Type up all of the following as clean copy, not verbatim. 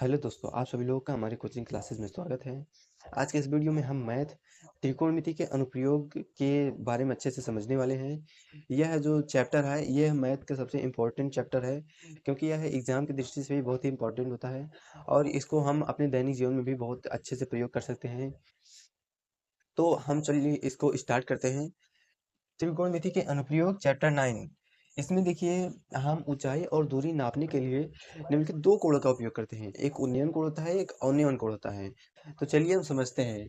Hello दोस्तों, आप सभी लोगों का हमारे कोचिंग क्लासेस में स्वागत है। आज के इस वीडियो में हम मैथ त्रिकोणमिति के अनुप्रयोग के बारे में अच्छे से समझने वाले हैं। यह जो चैप्टर है यह मैथ का सबसे इम्पोर्टेंट चैप्टर है, क्योंकि यह एग्जाम की दृष्टि से भी बहुत ही इम्पोर्टेंट होता है और इसको हम अपने दैनिक जीवन में भी बहुत अच्छे से प्रयोग कर सकते हैं। तो हम चलिए इसको स्टार्ट करते हैं। त्रिकोणमिति के अनुप्रयोग चैप्टर 9। इसमें देखिए, हम ऊंचाई और दूरी नापने के लिए निम्नलिखित दो कोणों का उपयोग करते हैं। एक उन्नयन कोण होता है, एक अवनयन कोण होता है। तो चलिए हम समझते हैं।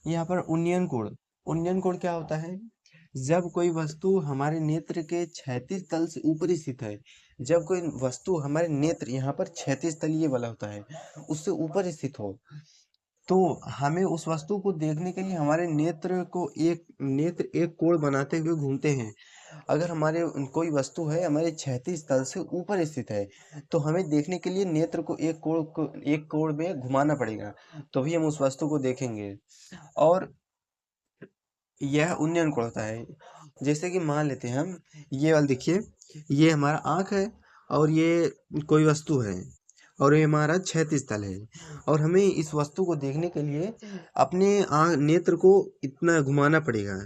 यहाँ पर उन्नयन कोण क्या होता है? जब कोई वस्तु हमारे नेत्र के क्षैतिज तल से ऊपर स्थित है, जब कोई वस्तु हमारे नेत्र यहाँ पर क्षैतिज तल ये वाला होता है उससे ऊपर स्थित हो, तो हमें उस वस्तु को देखने के लिए हमारे नेत्र एक कोण बनाते हुए घूमते हैं। अगर हमारे कोई वस्तु है हमारे क्षैतिज तल से ऊपर स्थित है, तो हमें देखने के लिए नेत्र को एक कोण में घुमाना पड़ेगा, तभी हम उस वस्तु को देखेंगे। और यह उन्नयन कोण होता है। जैसे कि मान लेते हैं हम, ये वाला देखिए, ये हमारा आँख है और ये कोई वस्तु है और ये हमारा क्षैतिज तल है, और हमें इस वस्तु को देखने के लिए अपने नेत्र को इतना घुमाना पड़ेगा,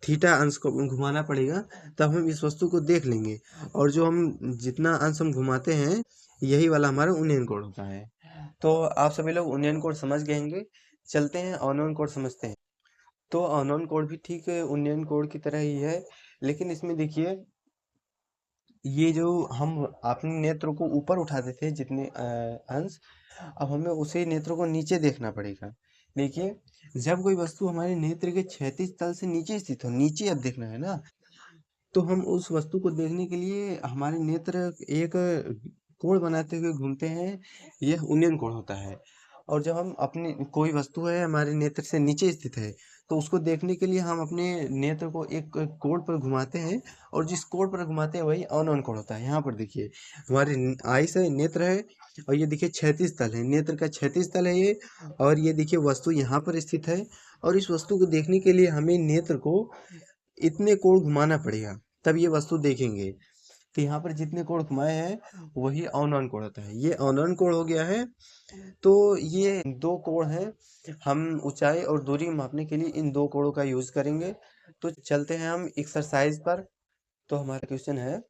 थीटा अंश को घुमाना पड़ेगा, तब हम इस वस्तु को देख लेंगे। और जो हम जितना अंश हम घुमाते हैं यही वाला हमारा उन्नयन कोण होता है। तो आप सभी लोग उन्नयन कोण समझ गए होंगे। चलते हैं अवनयन कोण समझते हैं। तो अवनयन कोण भी ठीक है उन्नयन कोण की तरह ही है, लेकिन इसमें देखिए, ये जो हम अपने नेत्र को ऊपर उठाते थे जितने अंश, अब हमें उसी नेत्र को नीचे देखना पड़ेगा। देखिए, जब कोई वस्तु हमारे नेत्र के क्षैतिज तल से नीचे स्थित हो, नीचे अब देखना है ना, तो हम उस वस्तु को देखने के लिए हमारे नेत्र एक कोण बनाते हुए घूमते हैं, यह उन्नयन कोण होता है। और जब हम अपने कोई वस्तु है हमारे नेत्र से नीचे स्थित है, तो उसको देखने के लिए हम अपने नेत्र को एक कोण पर घुमाते हैं, और जिस कोण पर घुमाते हैं वही अवनयन कोण होता है। यहाँ पर देखिए, हमारे आइस है, नेत्र है, और ये देखिए क्षैतिज तल है, नेत्र का क्षैतिज तल है ये, और ये देखिए वस्तु यहाँ पर स्थित है, और इस वस्तु को देखने के लिए हमें नेत्र को इतने कोण घुमाना पड़ेगा, तब ये वस्तु देखेंगे। तो यहाँ पर जितने कोण घुमाए हैं वही अवनयन कोण होता है। ये अवनयन कोण हो गया है। तो ये दो कोण हैं, हम ऊंचाई और दूरी मापने के लिए इन दो कोणों का यूज करेंगे। तो चलते हैं हम एक्सरसाइज पर। तो हमारा क्वेश्चन है,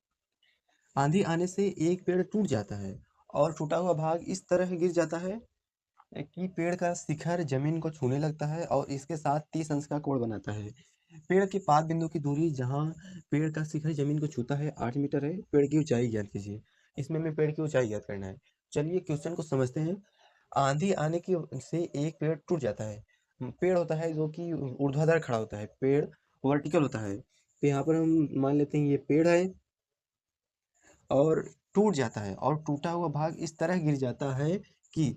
आंधी आने से एक पेड़ टूट जाता है और टूटा हुआ भाग इस तरह गिर जाता है कि पेड़ का शिखर जमीन को छूने लगता है और इसके साथ 30 अंश का कोण बनाता है। पेड़ के पाद बिंदु की दूरी जहाँ पेड़ का शिखर जमीन को छूता है 8 मीटर है। पेड़ की ऊंचाई ज्ञात कीजिए। इसमें हमें पेड़ की ऊंचाई ज्ञात करना है। चलिए क्वेश्चन को समझते हैं। आंधी आने की से एक पेड़ टूट जाता है। पेड़ होता है जो कि ऊर्ध्वाधर खड़ा होता है, पेड़ वर्टिकल होता है। तो यहाँ पर हम मान लेते हैं ये पेड़ है और टूट जाता है, और टूटा हुआ भाग इस तरह गिर जाता है कि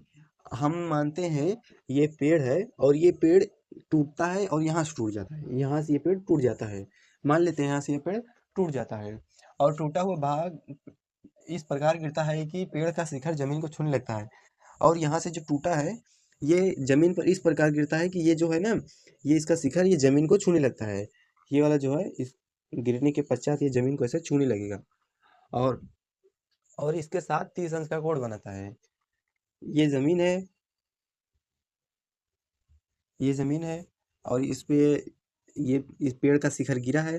हम मानते हैं ये पेड़ है और ये पेड़ टूटता है और यहाँ से टूट जाता है, यहाँ से ये पेड़ टूट जाता है। मान लेते हैं यहाँ से ये पेड़ टूट जाता है, और टूटा हुआ भाग इस प्रकार गिरता है कि पेड़ का शिखर जमीन को छूने लगता है। और यहाँ से जो टूटा है ये जमीन पर इस प्रकार गिरता है कि ये जो है ना, ये इसका शिखर ये जमीन को छूने लगता है। ये वाला जो है इस गिरने के पश्चात ये जमीन को ऐसे छूने लगेगा, और इसके साथ 30 अंश का कोण बनाता है। ये जमीन है, ये जमीन है, और इस पे ये इस पेड़ का शिखर गिरा है।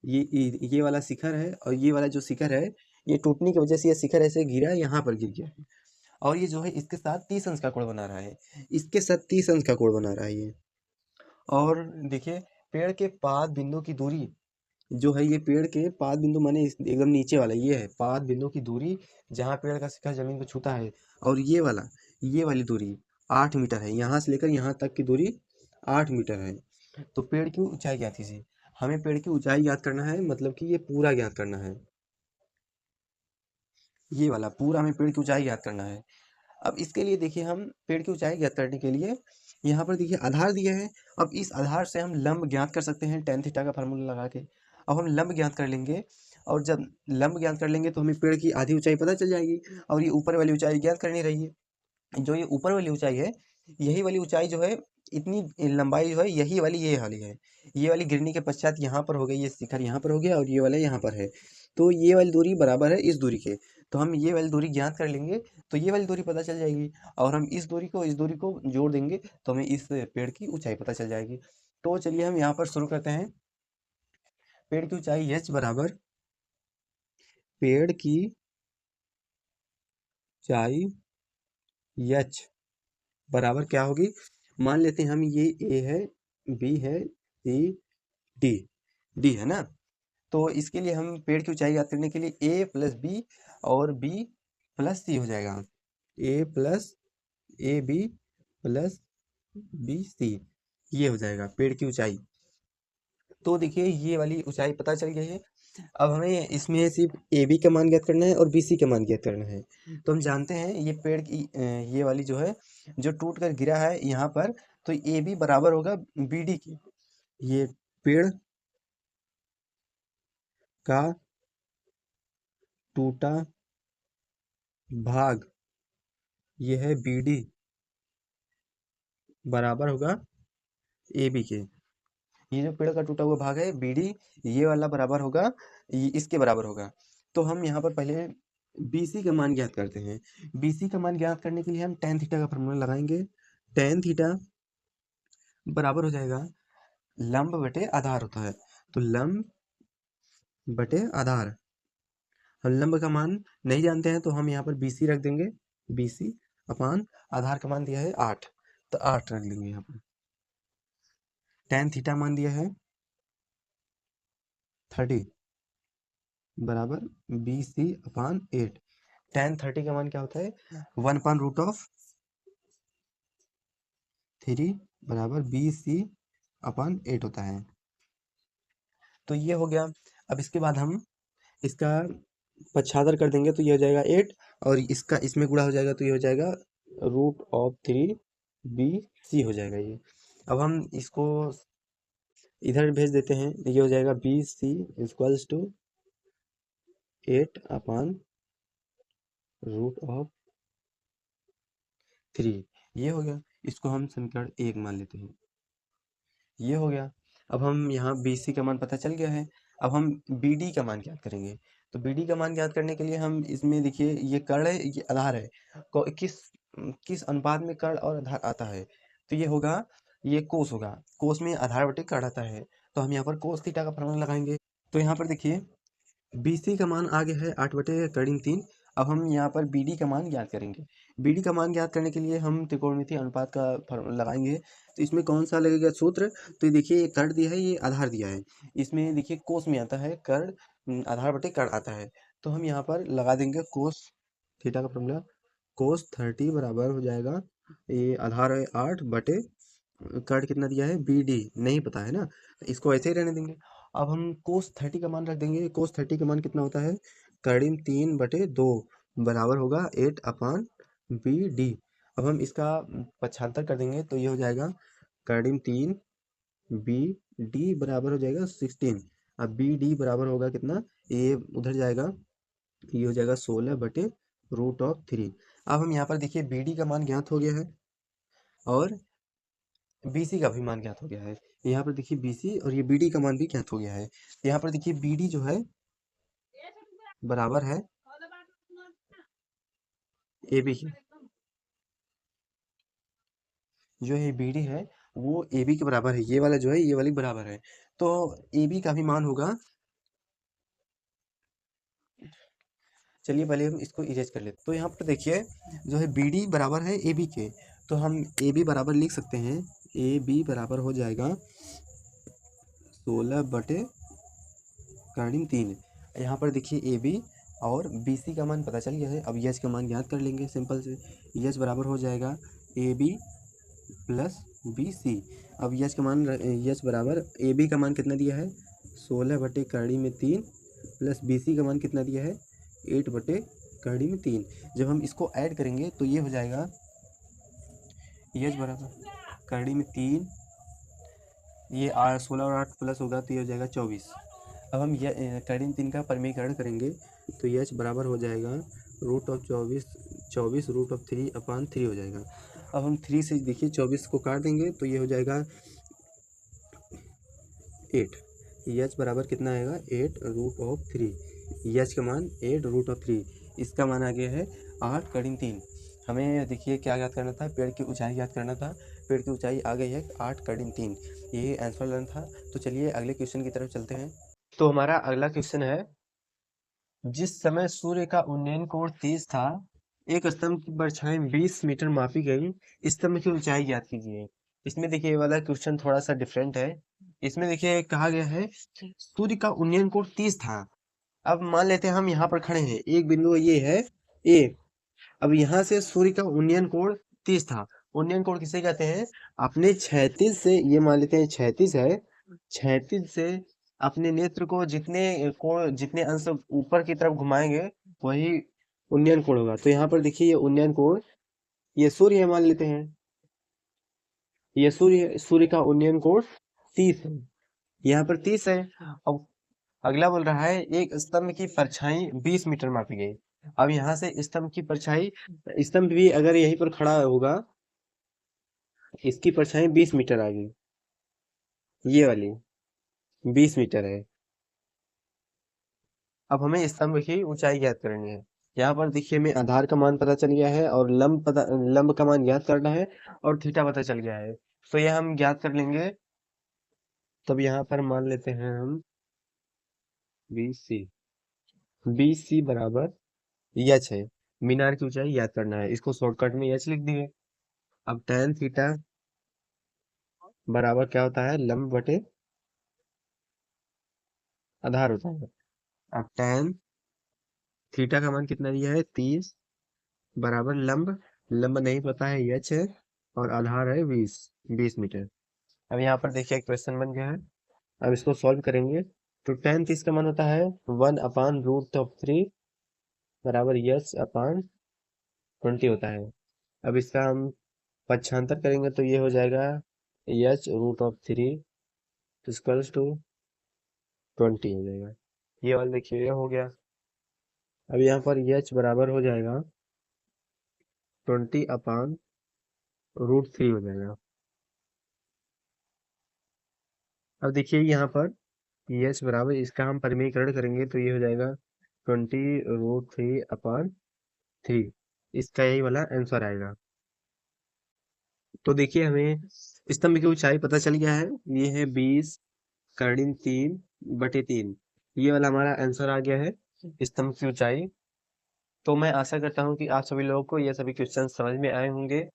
ये वाला शिखर है, और ये वाला जो शिखर है ये टूटने की वजह से ये शिखर ऐसे गिरा है, यहाँ पर गिर गया है। और ये जो है इसके साथ 30 अंश का कोण बना रहा है, इसके साथ 30 अंश का कोण बना रहा है ये। और देखिए, पेड़ के पाद बिंदु की दूरी जो है, ये पेड़ के पाद बिंदु माने एकदम नीचे वाला ये है पाद बिंदु की दूरी, जहाँ पेड़ का शिखर जमीन को छूता है। और ये वाली दूरी 8 मीटर है, यहाँ से लेकर यहाँ तक की दूरी 8 मीटर है। तो पेड़ की ऊंचाई ज्ञात कीजिए। हमें पेड़ की ऊंचाई ज्ञात करना है, मतलब कि ये पूरा ज्ञात करना है, ये वाला पूरा हमें पेड़ की ऊंचाई ज्ञात करना है। अब इसके लिए देखिए, हम पेड़ की ऊंचाई ज्ञात करने के लिए यहाँ पर देखिए आधार दिया है। अब इस आधार से हम लंब ज्ञात कर सकते हैं tan थीटा का फार्मूला लगा के। अब हम लंब ज्ञात कर लेंगे, और जब लंब ज्ञात कर लेंगे तो हमें पेड़ की आधी ऊंचाई पता चल जाएगी, और ये ऊपर वाली ऊंचाई ज्ञात करनी रही है। जो ये ऊपर वाली ऊंचाई है, यही वाली ऊंचाई जो है, इतनी लंबाई जो है ये वाली है। ये वाली गिरने के पश्चात यहाँ पर हो गई, ये शिखर यहाँ पर हो गया और ये वाला यहाँ पर है। तो ये वाली दूरी बराबर है इस दूरी के, तो हम ये वाली दूरी ज्ञात कर लेंगे तो ये वाली दूरी पता चल जाएगी, और हम इस दूरी को जोड़ देंगे तो हमें इस पेड़ की ऊंचाई पता चल जाएगी। तो चलिए हम यहाँ पर शुरू करते हैं। पेड़ की ऊंचाई h बराबर, पेड़ की ऊंचाई h बराबर क्या होगी, मान लेते हैं हम ये a है, b है, c, d, d है ना। तो इसके लिए हम पेड़ की ऊंचाई ज्ञात करने के लिए a प्लस बी और b प्लस सी हो जाएगा, a plus A B plus B C, ये हो जाएगा पेड़ की ऊंचाई। तो देखिए ये वाली ऊंचाई पता चल गई है। अब हमें इसमें सिर्फ ए बी का मान ज्ञात करना है और बी सी का मान ज्ञात करना है। तो हम जानते हैं ये पेड़ की ये वाली जो है जो टूट कर गिरा है यहाँ पर, तो ए बी बराबर होगा बी डी के। ये पेड़ का टूटा भाग ये है बी डी बराबर होगा ए बी के। ये जो पेड़ का टूटा हुआ भाग है बी डी, ये वाला बराबर होगा इसके बराबर होगा। तो हम यहाँ पर पहले बी सी का मान ज्ञात करते हैं। बी सी का मान ज्ञात करने के लिए हम टेन थीटा का फॉर्मूला लगाएंगे। टेन थीटा बराबर हो जाएगा लंब बटे आधार होता है, तो लंब बटे आधार। हम लंब का मान नहीं जानते हैं तो हम यहाँ पर बी सी रख देंगे, बी सी अपान आधार का मान दिया है 8, तो 8 रख लेंगे यहाँ पर। टेन थीटा मान दिया है 30 बराबर बी सी अपान 8। टेन 30 का मान क्या होता है, 1/√3 बराबर बी सी अपान 8 होता है। तो ये हो गया। अब इसके बाद हम इसका पक्षांतर कर देंगे तो ये हो जाएगा 8, और इसका इसमें गुणा हो जाएगा तो ये हो जाएगा √3 बी सी हो जाएगा ये। अब हम इसको इधर भेज देते हैं, ये हो जाएगा बी सी इक्वल्स टू 8/√3, ये हो गया। इसको हम समीकरण 1 मान लेते हैं, ये हो गया। अब हम यहाँ बी सी का मान पता चल गया है। अब हम बी डी का मान ज्ञात करेंगे। तो बी डी का मान ज्ञात करने के लिए हम इसमें देखिए ये कर्ण है, ये आधार है, किस किस अनुपात में कर्ण और आधार आता है, तो ये होगा, ये कोस होगा, कोस में आधार बटे कर्ण आता है, तो हम यहाँ पर कोस थीटा का फॉर्मूला लगाएंगे। तो यहाँ पर देखिए बी सी का मान आ गया है 8/3। अब हम यहाँ पर बी डी का मान ज्ञात करेंगे। बी डी का मान ज्ञात करने के लिए हम त्रिकोणमितीय अनुपात का फॉर्मूला लगाएंगे। तो इसमें कौन सा लगेगा सूत्र, तो देखिए ये कर्ण दिया है, ये आधार दिया है, इसमें देखिए कोस में आता है कर्ण, आधार बटे कर्ण आता है, तो हम यहाँ पर लगा देंगे कोस थीटा का फॉर्मूला। कोस 30 बराबर हो जाएगा, ये आधार है 8 बटे कर्ण कितना दिया है बी डी नहीं पता है ना, इसको ऐसे ही रहने देंगे। अब हम कोस 30 का मान रख देंगे। कोस 30 का मान कितना होता है, करीब 3/2 बराबर होगा 8/बी डी। अब हम इसका पक्षांतर कर देंगे तो ये हो जाएगा करीब 3 बी डी बराबर हो जाएगा 16। अब बी डी बराबर होगा कितना, ये उधर जाएगा, ये हो जाएगा 16/√3। अब हम यहाँ पर देखिए बी डी का मान ज्ञात हो गया है और बी सी का भी मान ज्ञात हो गया है। यहाँ पर देखिए बी सी और ये बी डी का मान भी ज्ञात हो गया है। यहाँ पर देखिए बी डी जो है बराबर है ए बी के, जो है बी डी है वो ए बी के बराबर है, ये वाला जो है ये वाली बराबर है, तो ए बी का भी मान होगा। चलिए पहले हम इसको इरेज कर लेते। तो यहाँ पर देखिए जो है बी डी बराबर है ए बी के, तो हम ए बी बराबर लिख सकते हैं, ए बी बराबर हो जाएगा 16/3। यहाँ पर देखिए ए बी और बी सी का मान पता चल गया है। अब यच का मान ज्ञात कर लेंगे सिंपल से। यच बराबर हो जाएगा A B plus B C. अब यच का मान यच बराबर ए बी का मान कितना दिया है 16/3 प्लस बी सी का मान कितना दिया है 8/3। जब हम इसको ऐड करेंगे तो ये हो जाएगा यच बराबर कड़ी में 3, ये 16 और 8 प्लस होगा तो ये हो जाएगा 24। अब हम कड़ी में 3 का परिमीकरण करेंगे तो यच बराबर हो जाएगा √24 हो जाएगा। अब हम 3 से देखिए 24 को काट देंगे तो ये हो जाएगा 8। यच बराबर कितना आएगा 8√3। एच का मान 8√3, इसका मान आ गया है 8 करीन 3। हमें देखिए क्या याद करना था, पेड़ की ऊंचाई याद करना था। पेड़ की ऊंचाई आ गई है 8 करीन 3, यही आंसर लेना था। तो चलिए अगले क्वेश्चन की तरफ चलते हैं। तो हमारा अगला क्वेश्चन है, जिस समय सूर्य का उन्नयन कोण 30 था, एक स्तंभ की परछाई 20 मीटर मापी गई, स्तंभ की ऊंचाई ज्ञात कीजिए। इसमें देखिए ये वाला क्वेश्चन थोड़ा सा डिफरेंट है। इसमें देखिए कहा गया है सूर्य का उन्नयन कोण 30 था। अब मान लेते हैं हम यहाँ पर खड़े हैं, एक बिंदु ये है ए। अब यहाँ से सूर्य का उन्नयन कोण 30 था। उन्नयन कोण किसे कहते हैं? अपने क्षैतिज से, ये मान लेते हैं क्षैतिज है, क्षैतिज से अपने नेत्र को जितने कोण, जितने अंश ऊपर की तरफ घुमाएंगे वही उन्नयन कोण होगा। तो यहाँ पर देखिए ये उन्नयन कोण, ये सूर्य है मान लेते हैं, ये सूर्य, सूर्य का उन्नयन कोण 30 है, यहाँ पर 30 है। अब अगला बोल रहा है एक स्तंभ की परछाई 20 मीटर मापी गई। अब यहाँ से स्तंभ की परछाई, स्तंभ भी अगर यहीं पर खड़ा होगा, इसकी परछाई 20 मीटर आ गई, ये वाली 20 मीटर है। अब हमें स्तंभ की ऊंचाई ज्ञात करनी है। यहाँ पर देखिए हमें आधार का मान पता चल गया है और लंब का मान ज्ञात करना है और थीटा पता चल गया है, तो यह हम ज्ञात कर लेंगे। तब यहाँ पर मान लेते हैं हम बी सी बराबर एच है। मीनार की ऊंचाई याद करना है, इसको शॉर्टकट में एच लिख दिए। अब tan थीटा बराबर क्या होता है, लंब बटे आधार होता है। अब tan थीटा का मान कितना दिया है 30 बराबर लंब, लंब नहीं पता है एच है, और आधार है 20 मीटर। अब यहाँ पर देखिए क्वेश्चन बन गया है, अब इसको सॉल्व करेंगे। तो tan 30 का मान होता है 1/√3 बराबर एच अपान 20 होता है। अब इसका हम पक्षांतर करेंगे तो ये हो जाएगा h√3 इक्वल्स टू 20 हो जाएगा। ये वाला देखिए ये हो गया। अब यहाँ पर h बराबर हो जाएगा 20/√3 हो जाएगा। अब देखिए यहाँ पर h बराबर, इसका हम परिमेयकरण करेंगे तो ये हो जाएगा 20√3/3, इसका यही वाला आंसर आएगा। तो देखिए हमें स्तंभ की ऊंचाई पता चल गया है, ये है 20 कर्णिन 3/3, ये वाला हमारा आंसर आ गया है स्तंभ की ऊंचाई। तो मैं आशा करता हूँ कि आप सभी लोगों को ये सभी क्वेश्चन समझ में आए होंगे।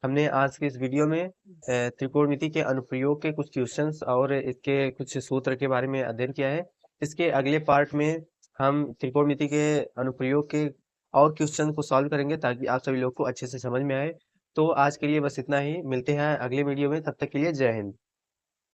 हमने आज के इस वीडियो में त्रिकोणमिति के अनुप्रयोग के कुछ क्वेश्चंस और इसके कुछ सूत्र के बारे में अध्ययन किया है। इसके अगले पार्ट में हम त्रिकोणमिति के अनुप्रयोग के और क्वेश्चन को सॉल्व करेंगे ताकि आप सभी लोग को अच्छे से समझ में आए। तो आज के लिए बस इतना ही, मिलते हैं अगले वीडियो में, तब तक के लिए जय हिंद।